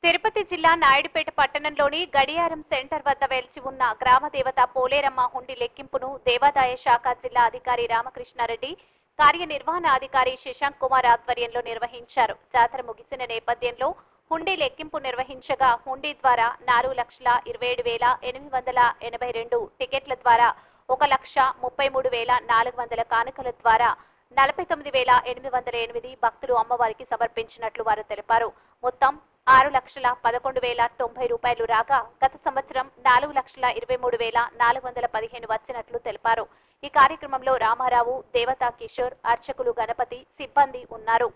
తిరుపతి జిల్లా నాయుడుపేట పట్టణంలోని గడియారం సెంటర్ వద్ద వెలిచి ఉన్న గ్రామదేవత పోలేరమ్మ హుండీ లెక్కింపును దేవాదాయ శాఖ జిల్లా అధికారి రామకృష్ణారెడ్డి, కార్యనిర్వహణాధికారి శశాంక్ కుమార్ ఆధ్వర్యంలో నిర్వహించారు. జాతర ముగిసిన నేపథ్యంలో హుండీ లెక్కింపు నిర్వహించగా హుండీ ద్వారా 4,27,882 టికెట్ల ద్వారా 1,33,400 కానుకల ద్వారా 49,808 భక్తులు అమ్మవారికి సమర్పించినట్లు వారు తెలిపారు. మొత్తం 6,11,090 రూపాయలు రాగా గత సంవత్సరం 4,23,415 వచ్చినట్లు తెలిపారు. ఈ కార్యక్రమంలో రామారావు, దేవతా కిషోర్, అర్చకులు గణపతి, సిబ్బంది ఉన్నారు.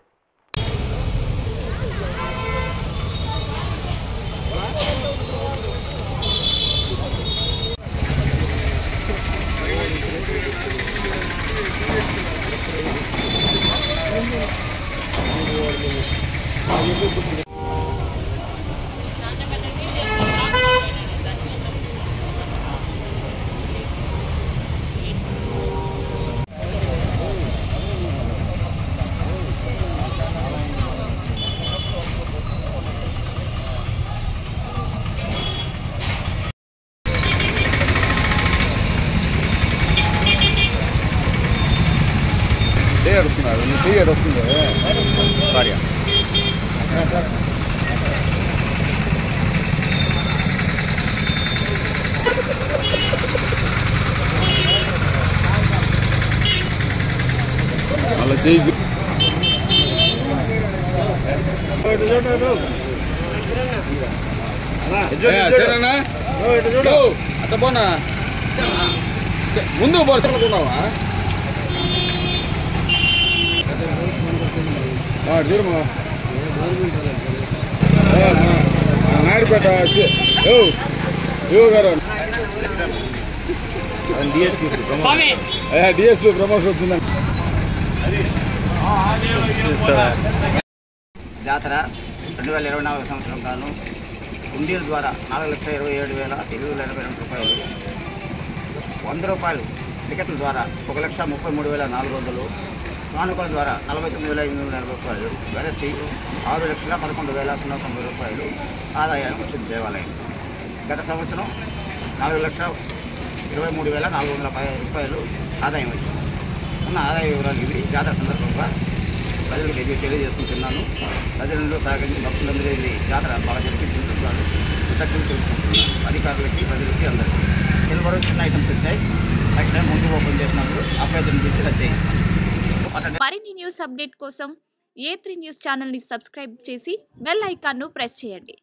వస్తున్నారు నీ చెయ్యి వస్తుంది సారీ అలా చెయ్యి సరేనా అట్ట పోనా ముందు పడుతున్నావా చూడమ్మా నాయుడుపేట గారు డిఎస్పీ ప్రమోషన్ వచ్చిందండి. జాతర 2024 సంవత్సరం కాను హుండీల ద్వారా 4,27,882 రూపాయలు, 100 రూపాయలు టికెట్ల ద్వారా 1,33,400, కానుకల ద్వారా 49,880 రూపాయలు, వెరసి 6,11,090 రూపాయలు ఆదాయాన్ని వచ్చింది దేవాలయం. గత సంవత్సరం 4,23,410 రూపాయలు ఆదాయం వచ్చింది. ఉన్న ఆదాయ వివరాలు ఇవి. జాతర సందర్భంగా ప్రజలకు తెలియజేసుకుంటున్నాను. ప్రజలందరూ సహకరించి భక్తులందరూ ఇది జాతర బాగా జరిపించుకుంటున్నారు. కృతజ్ఞతలు తెలుపుకుంటున్నాను అధికారులకి, ప్రజలకి, అందరికీ. సిల్వర్ చిన్న ఐటమ్స్ వచ్చాయి. నెక్స్ట్ టైం ముందు ఓపెన్ చేసినప్పుడు అభ్యర్థులను పిలిచి రద్దు చేయిస్తాం. మరిన్ని న్యూస్ అప్డేట్ కోసం A3 న్యూస్ ఛానల్ ని సబ్స్క్రైబ్ చేసి బెల్ ఐకాన్ ను ప్రెస్ చేయండి.